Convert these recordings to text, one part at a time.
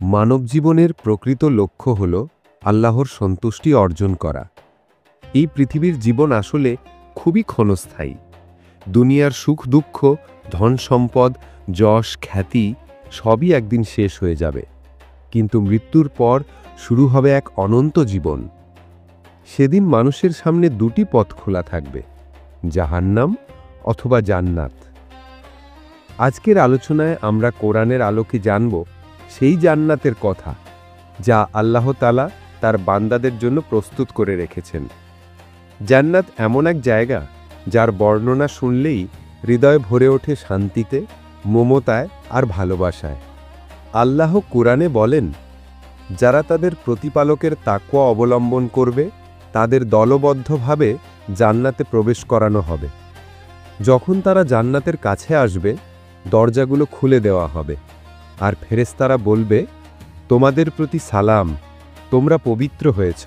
মানবজীবনের প্রকৃত লক্ষ্য হল আল্লাহর সন্তুষ্টি অর্জন করা। এই পৃথিবীর জীবন আসলে খুবই ক্ষণস্থায়ী। দুনিয়ার সুখ দুঃখ, ধন সম্পদ, যশ খ্যাতি সবই একদিন শেষ হয়ে যাবে, কিন্তু মৃত্যুর পর শুরু হবে এক অনন্ত জীবন। সেদিন মানুষের সামনে দুটি পথ খোলা থাকবে, জাহান্নাম অথবা জান্নাত। আজকের আলোচনায় আমরা কোরআনের আলোকে জানব সেই জান্নাতের কথা যা আল্লাহ তাআলা তার বান্দাদের জন্য প্রস্তুত করে রেখেছেন। জান্নাত এমন এক জায়গা যার বর্ণনা শুনলেই হৃদয় ভরে ওঠে শান্তিতে, মমতায় আর ভালোবাসায়। আল্লাহ কুরআনে বলেন, যারা তাদের প্রতিপালকের তাকওয়া অবলম্বন করবে তাদের দলবদ্ধভাবে জান্নাতে প্রবেশ করানো হবে। যখন তারা জান্নাতের কাছে আসবে, দরজাগুলো খুলে দেওয়া হবে আর ফেরেশতারা বলবে, তোমাদের প্রতি সালাম, তোমরা পবিত্র হয়েছ,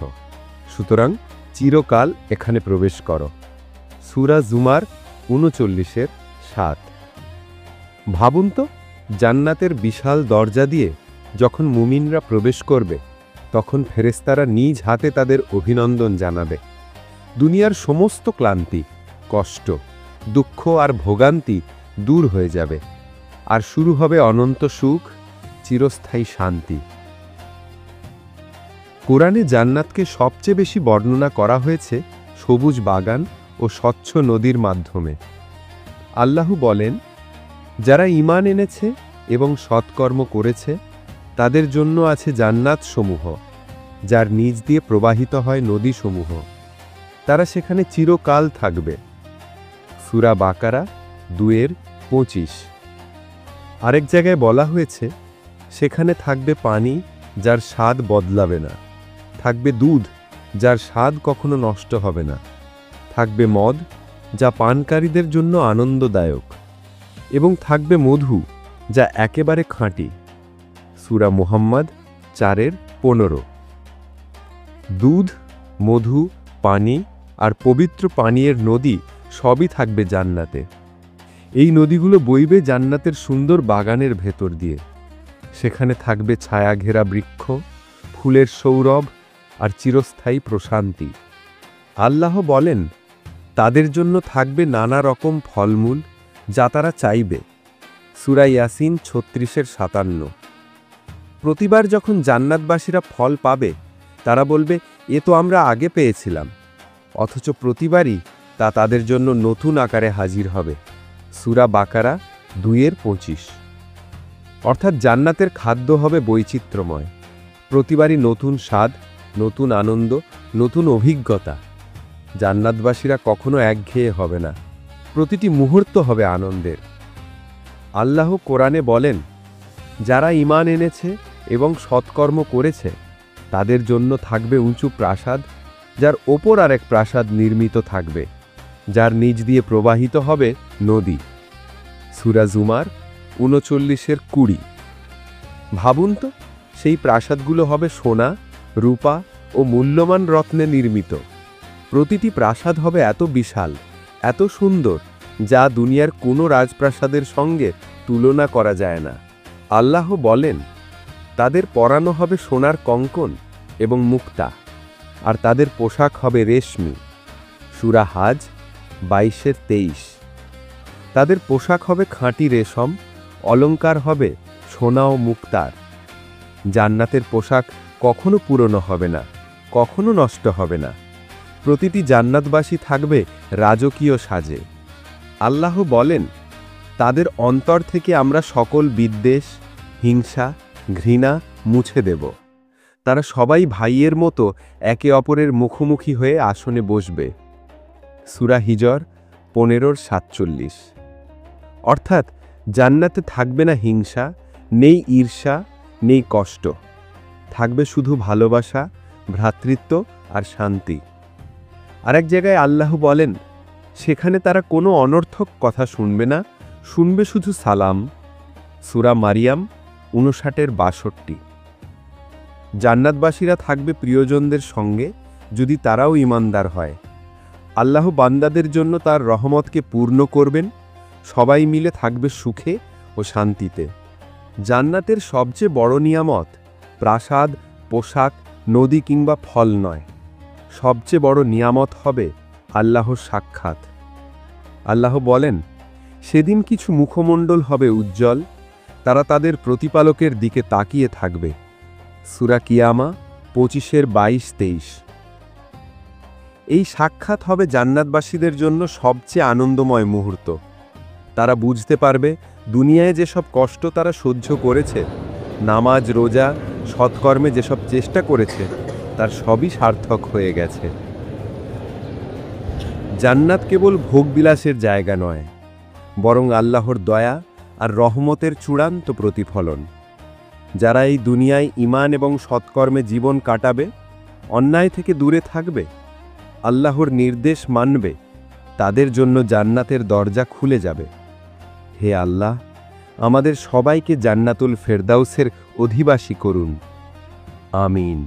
সুতরাং চিরকাল এখানে প্রবেশ করো। সূরা জুমার ৩৯-৭। ভাবুন তো, জান্নাতের বিশাল দরজা দিয়ে যখন মুমিনরা প্রবেশ করবে, তখন ফেরেশতারা নিজ হাতে তাদের অভিনন্দন জানাবে। দুনিয়ার সমস্ত ক্লান্তি, কষ্ট, দুঃখ আর ভোগান্তি দূর হয়ে যাবে, আর শুরু হবে অনন্ত সুখ, চিরস্থায়ী শান্তি। কোরআনে জান্নাতকে সবচেয়ে বেশি বর্ণনা করা হয়েছে সবুজ বাগান ও স্বচ্ছ নদীর মাধ্যমে। আল্লাহ বলেন, যারা ঈমান এনেছে এবং সৎকর্ম করেছে তাদের জন্য আছে জান্নাত সমূহ, যার নিচ দিয়ে প্রবাহিত হয় নদী সমূহ। তারা সেখানে চিরকাল থাকবে। সূরা বাকারা ২-২৫। আরেক জায়গায় বলা হয়েছে, সেখানে থাকবে পানি যার স্বাদ বদলাবে না, থাকবে দুধ যার স্বাদ কখনো নষ্ট হবে না, থাকবে মদ যা পানকারীদের জন্য আনন্দদায়ক, এবং থাকবে মধু যা একেবারে খাঁটি। সূরা মুহাম্মদ ৪-১৫। দুধ, মধু, পানি আর পবিত্র পানীয়ের নদী সবই থাকবে জান্নাতে। এই নদীগুলো বইবে জান্নাতের সুন্দর বাগানের ভেতর দিয়ে। সেখানে থাকবে ছায়াঘেরা বৃক্ষ, ফুলের সৌরভ আর চিরস্থায়ী প্রশান্তি। আল্লাহ বলেন, তাদের জন্য থাকবে নানা রকম ফলমূল যা তারা চাইবে। সূরা ইয়াসিন ৩৬-৫৭। প্রতিবার যখন জান্নাতবাসীরা ফল পাবে, তারা বলবে, এ তো আমরা আগে পেয়েছিলাম, অথচ প্রতিবারই তা তাদের জন্য নতুন আকারে হাজির হবে। সূরা বাকারা ২-২৫। অর্থাৎ জান্নাতের খাদ্য হবে বৈচিত্র্যময়, প্রতিবারই নতুন স্বাদ, নতুন আনন্দ, নতুন অভিজ্ঞতা। জান্নাতবাসীরা কখনো একঘেয়ে হবে না, প্রতিটি মুহূর্ত হবে আনন্দের। আল্লাহ কোরআনে বলেন, যারা ঈমান এনেছে এবং সৎকর্ম করেছে তাদের জন্য থাকবে উঁচু প্রাসাদ, যার ওপর আরেক প্রাসাদ নির্মিত থাকবে, যার নিচ দিয়ে প্রবাহিত হবে নদী। সূরা জুমার ৩৯-২০। ভাবুন তো, সেই প্রাসাদগুলো হবে সোনা, রূপা ও মূল্যবান রত্নে নির্মিত। প্রতিটি প্রাসাদ হবে এত বিশাল, এত সুন্দর, যা দুনিয়ার কোনো রাজপ্রাসাদের সঙ্গে তুলনা করা যায় না। আল্লাহ বলেন, তাদের পরানো হবে সোনার কঙ্কন এবং মুক্তা, আর তাদের পোশাক হবে রেশমি। সূরা হাজ ২২-২৩। তাদের পোশাক হবে খাঁটি রেশম, অলংকার হবে সোনা ও মুক্তার। জান্নাতের পোশাক কখনো পুরনো হবে না, কখনো নষ্ট হবে না। প্রতিটি জান্নাতবাসী থাকবে রাজকীয় সাজে। আল্লাহ বলেন, তাদের অন্তর থেকে আমরা সকল বিদ্বেষ, হিংসা, ঘৃণা মুছে দেব। তারা সবাই ভাইয়ের মতো একে অপরের মুখোমুখি হয়ে আসনে বসবে। সূরা হিজর ১৫-৪৭। অর্থাৎ জান্নাতে থাকবে না হিংসা, নেই ঈর্ষা, নেই কষ্ট। থাকবে শুধু ভালোবাসা, ভ্রাতৃত্ব আর শান্তি। আরেক জায়গায় আল্লাহ বলেন, সেখানে তারা কোনো অনর্থক কথা শুনবে না, শুনবে শুধু সালাম। সূরা মারিয়াম ৫৯-৬২। জান্নাতবাসীরা থাকবে প্রিয়জনদের সঙ্গে, যদি তারাও ঈমানদার হয়। আল্লাহ বান্দাদের জন্য তার রহমতকে পূর্ণ করবেন। সবাই মিলে থাকবে সুখে ও শান্তিতে। জান্নাতের সবচেয়ে বড় নিয়ামত প্রাসাদ, পোশাক, নদী কিংবা ফল নয়। সবচেয়ে বড় নিয়ামত হবে আল্লাহর সাক্ষাৎ। আল্লাহ বলেন, সেদিন কিছু মুখমণ্ডল হবে উজ্জ্বল, তারা তাদের প্রতিপালকের দিকে তাকিয়ে থাকবে। সূরা কিয়ামা 25-22-23। এই সাক্ষাৎ হবে জান্নাতবাসীদের জন্য সবচেয়ে আনন্দময় মুহূর্ত। তারা বুঝতে পারবে দুনিয়ায় যেসব কষ্ট তারা সহ্য করেছে, নামাজ, রোজা, সৎকর্মে যেসব চেষ্টা করেছে, তার সবই সার্থক হয়ে গেছে। জান্নাত কেবল ভোগবিলাসের জায়গা নয়, বরং আল্লাহর দয়া আর রহমতের চূড়ান্ত প্রতিফলন। যারা এই দুনিয়ায় ঈমান এবং সৎকর্মে জীবন কাটাবে, অন্যায় থেকে দূরে থাকবে, আল্লাহর নির্দেশ মানবে, তাদের জন্য জান্নাতের দরজা খুলে যাবে। হে আল্লাহ, আমাদের সবাইকে জান্নাতুল ফেরদাউসের অধিবাসী করুন। আমিন।